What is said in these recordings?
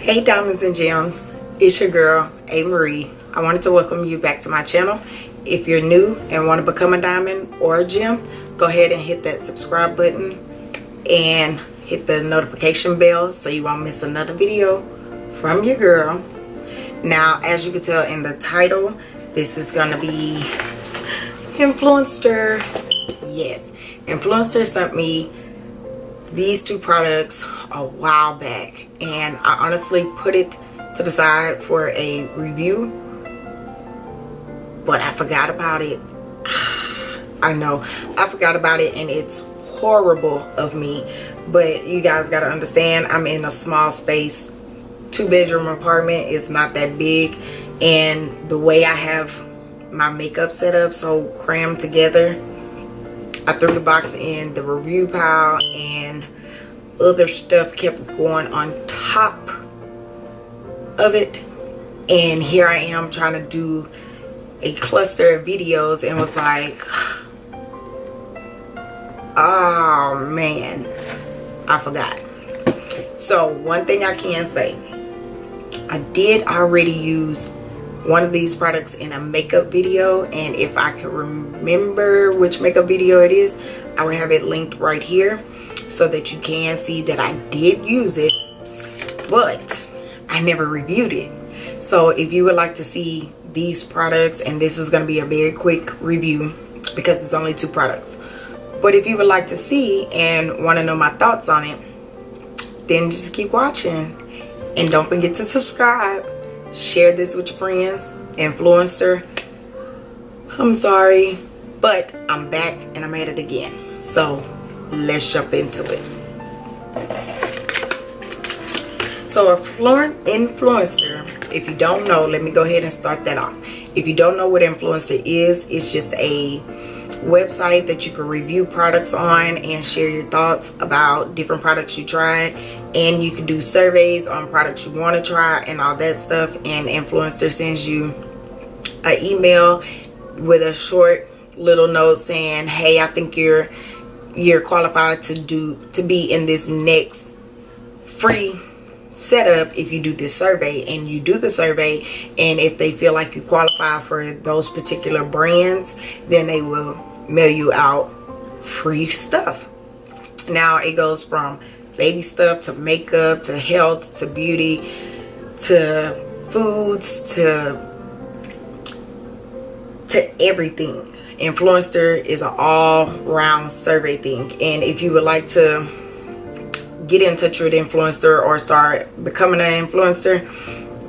Hey diamonds and gems, it's your girl A.MaRee. I wanted to welcome you back to my channel. If you're new and want to become a diamond or a gem, go ahead and hit that subscribe button and hit the notification bell so you won't miss another video from your girl. Now, as you can tell in the title, this is gonna be Influenster. Yes, Influencer sent me these two products a while back, and I honestly put it to the side for a review, but I forgot about it. I know I forgot about it, and it's horrible of me, but you guys gotta understand, I'm in a small space. 2-bedroom apartment is not that big, and the way I have my makeup set up so crammed together, I threw the box in the review pile and other stuff kept going on top of it, and here I am trying to do a cluster of videos and was like, oh man, I forgot. So one thing I can say, I did already use one of these products in a makeup video, and if I can remember which makeup video it is, I will have it linked right here so that you can see that I did use it, but I never reviewed it. So if you would like to see these products, and this is going to be a very quick review because it's only 2 products, but if you would like to see and want to know my thoughts on it, then just keep watching and don't forget to subscribe. Share this with your friends. Influencer, I'm sorry, but I'm back and I'm at it again. So let's jump into it. So Influencer, if you don't know, let me go ahead and start that off. If you don't know what Influencer is, it's just a website that you can review products on and share your thoughts about different products you tried, and you can do surveys on products you want to try and all that stuff. And Influencer sends you an email with a short little note saying, hey, I think you're qualified to be in this next free setup if you do this survey. And you do the survey, and if they feel like you qualify for those particular brands, then they will mail you out free stuff. Now it goes from baby stuff to makeup to health to beauty to foods to everything. Influencer is an all-round survey thing, and if you would like to get in touch with Influencer or start becoming an influencer,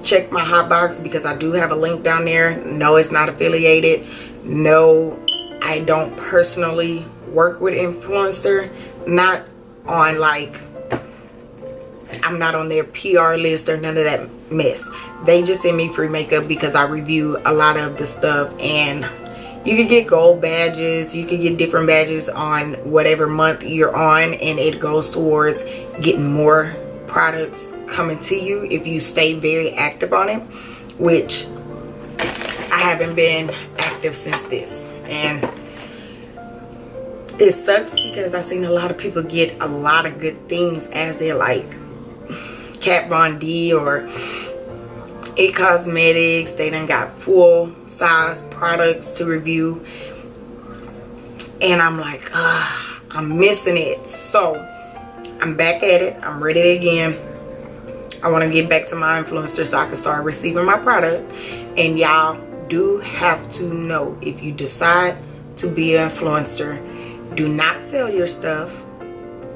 check my hot box because I do have a link down there. No, it's not affiliated. No, I don't personally work with Influencer. Not on, like, I'm not on their PR list or none of that mess. They just send me free makeup because I review a lot of the stuff, and you can get gold badges, you can get different badges on whatever month you're on, and it goes towards getting more products coming to you if you stay very active on it, which I haven't been active since this. And it sucks because I've seen a lot of people get a lot of good things as their, like, Kat Von D or It Cosmetics. They done got full size products to review, and I'm like, I'm missing it. So I'm back at it. I'm ready again. I want to get back to my influencer so I can start receiving my product. And y'all do have to know, if you decide to be an influencer, do not sell your stuff.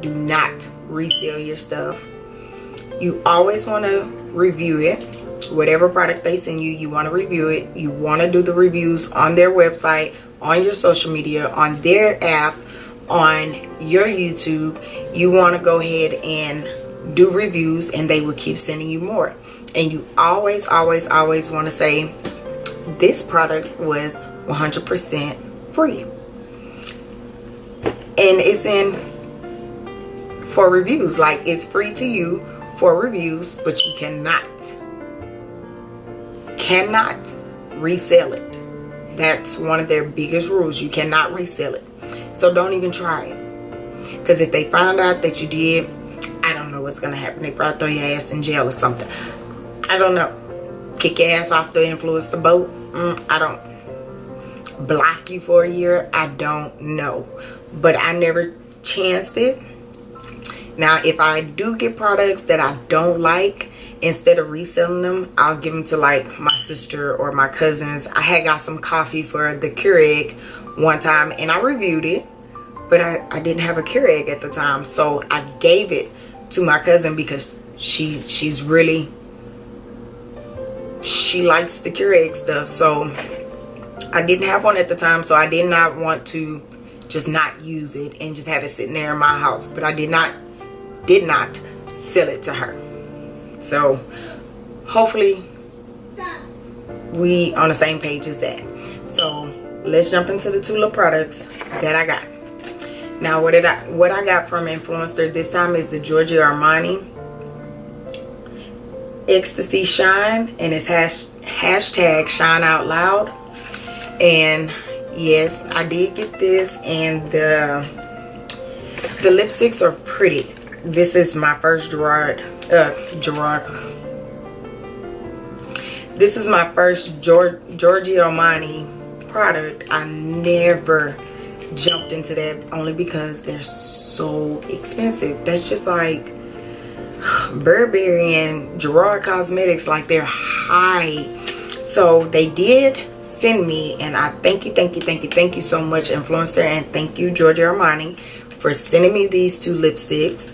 Do not resell your stuff. You always want to review it. Whatever product they send you, you want to review it. You want to do the reviews on their website, on your social media, on their app, on your YouTube. You want to go ahead and do reviews, and they will keep sending you more. And you always want to say, this product was 100% free, and it's in for reviews. Like, it's free to you for reviews, but you cannot resell it. That's one of their biggest rules. You cannot resell it. So don't even try it, because if they find out that you did I don't know what's gonna happen. They probably throw your ass in jail or something. I don't know. Kick your ass off the influencer boat. I don't. Block you for a year. I don't know. But I never chanced it. Now, if I do get products that I don't like, instead of reselling them, I'll give them to like my sister or my cousins. I had got some coffee for the Keurig one time and I reviewed it, but I didn't have a Keurig at the time, so I gave it to my cousin because she likes the Keurig stuff. So I didn't have one at the time, so I did not want to just not use it and just have it sitting there in my house. But I did not sell it to her. So hopefully we on the same page as that. So let's jump into the two little products that I got. Now what I got from Influenster this time is the Giorgio Armani Ecstasy Shine, and it's hashtag Shine Out Loud. And yes, I did get this, and the lipsticks are pretty. This is my first this is my first Giorgio Armani product. I never jumped into that only because they're so expensive. That's just like Burberry and Gerard Cosmetics, like they're high. So they did send me, and I thank you so much, Influencer, and thank you, Giorgio Armani, for sending me these two lipsticks.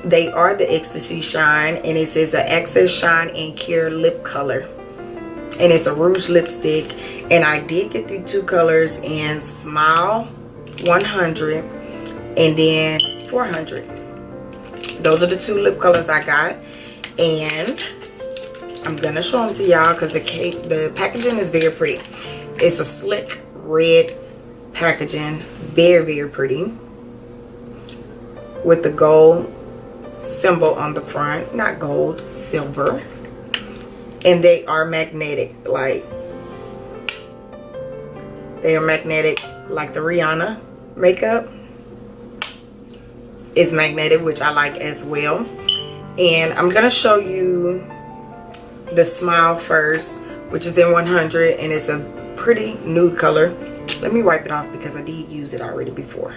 They are the Ecstasy Shine, and it says an Access Shine and Care lip color, and it's a rouge lipstick. And I did get the two colors in Smile 100 and then 400. Those are the two lip colors I got, and I'm gonna show them to y'all because the packaging is very pretty. It's a slick red packaging, very pretty, with the gold symbol on the front. Not gold, silver. And they are magnetic, like they are magnetic, like the Rihanna makeup is magnetic, which I like as well. And I'm gonna show you the Smile first, which is in 100, and it's a pretty nude color. Let me wipe it off because I did use it already before.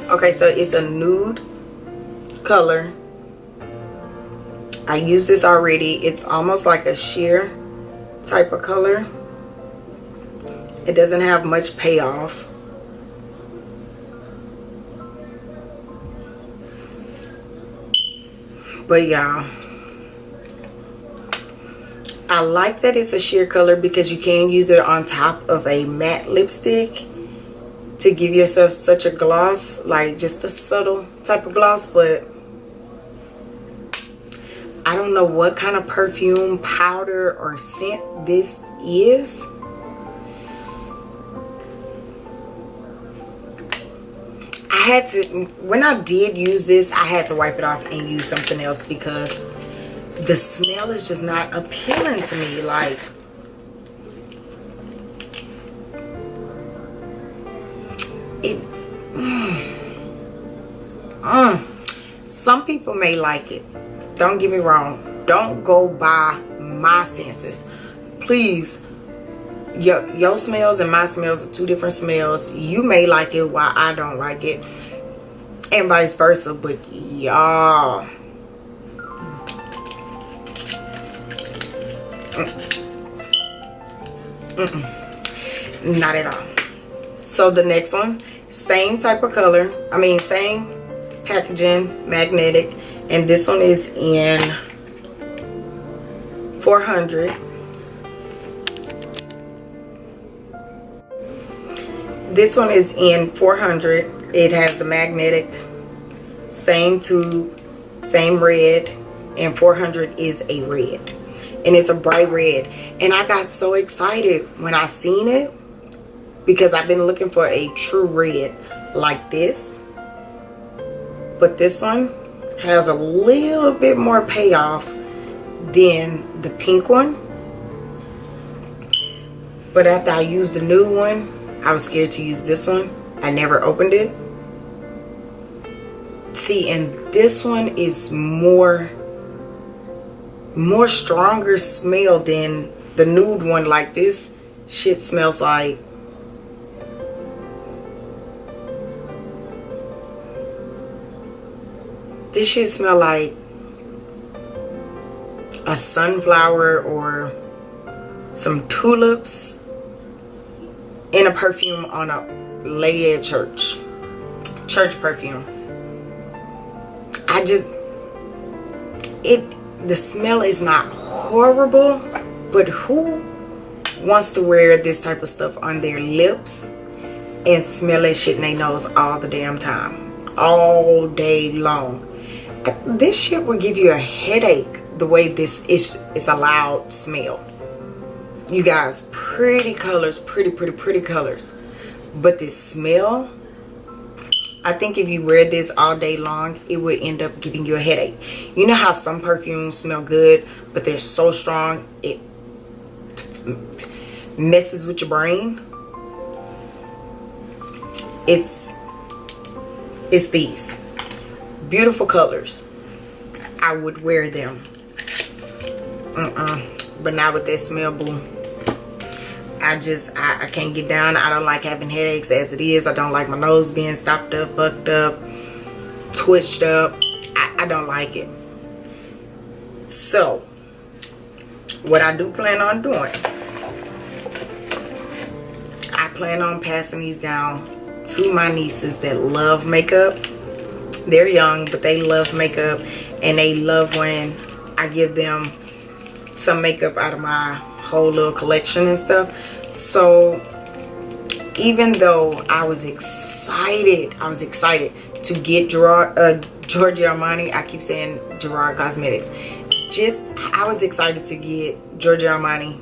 Okay, so it's a nude color. I used this already. It's almost like a sheer type of color. It doesn't have much payoff. But y'all, I like that it's a sheer color because you can use it on top of a matte lipstick to give yourself such a gloss, like just a subtle type of gloss. But I don't know what kind of perfume, powder, or scent this is. I had to, when I did use this, I had to wipe it off and use something else because the smell is just not appealing to me. Like, it, some people may like it. Don't get me wrong. Don't go by my senses. Please, your smells and my smells are two different smells. You may like it while I don't like it, and vice versa. But y'all, not at all. So the next one, same type of color, I mean same packaging, magnetic, and this one is in 400. This one is in 400. It has the magnetic, same tube, same red, and 400 is a red, and it's a bright red. And I got so excited when I seen it because I've been looking for a true red like this, but this one has a little bit more payoff than the pink one. But after I used the new one, I was scared to use this one. I never opened it. See, and this one is more stronger smell than the nude one. Like, this shit smells like this shit smell like a sunflower or some tulips in a perfume on a lady at church perfume. The smell is not horrible, but who wants to wear this type of stuff on their lips and smell that shit in their nose all the damn time, all day long? This shit will give you a headache the way this is a loud smell. You guys, pretty colors, pretty colors, but this smell, I think if you wear this all day long, it would end up giving you a headache. You know how some perfumes smell good, but they're so strong it messes with your brain? It's these beautiful colors. I would wear them. But not with that smell, boo. I can't get down. I don't like having headaches as it is. I don't like my nose being stopped up, fucked up, twitched up. I don't like it. So, what I do plan on doing, I plan on passing these down to my nieces that love makeup. They're young, but they love makeup, and they love when I give them some makeup out of my whole little collection and stuff. So even though I was excited to get Giorgio Armani, I keep saying Gerard Cosmetics, I was excited to get Giorgio Armani.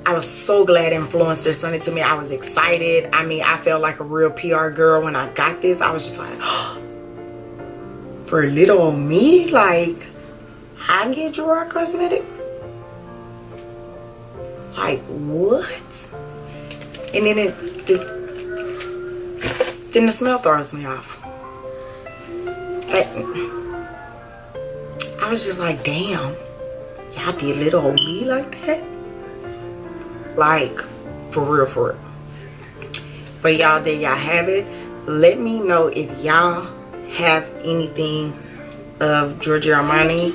I was so glad Influenster sent it to me. I was excited. I mean, I felt like a real PR girl when I got this. I was just like, oh, for little old me, like, I get Gerard Cosmetics? Like, what? And then then the smell throws me off. Like, I was just like, damn, y'all did little old me like that? Like, for real. But y'all, there y'all have it. Let me know if y'all have anything of Giorgio Armani.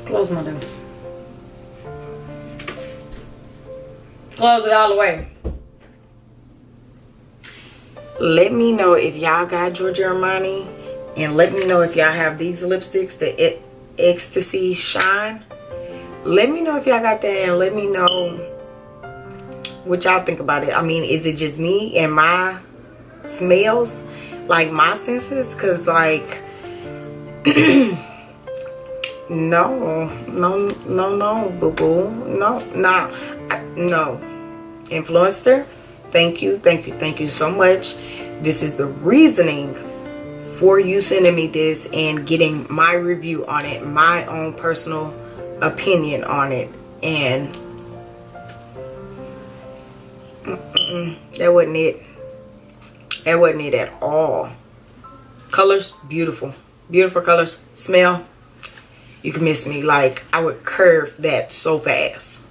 Close my door. Close it all the way. Let me know if y'all got Giorgio Armani, and let me know if y'all have these lipsticks, the Ecstasy Shine. Let me know if y'all got that, and let me know what y'all think about it. I mean, is it just me and my smells, like my senses? Cause like no, boo boo, no. Influencer, thank you so much. This is the reasoning for you sending me this and getting my review on it, my own personal opinion on it. And that wasn't it. That wasn't it at all. Colors, beautiful colors. Smell, you can miss me. Like, I would curve that so fast.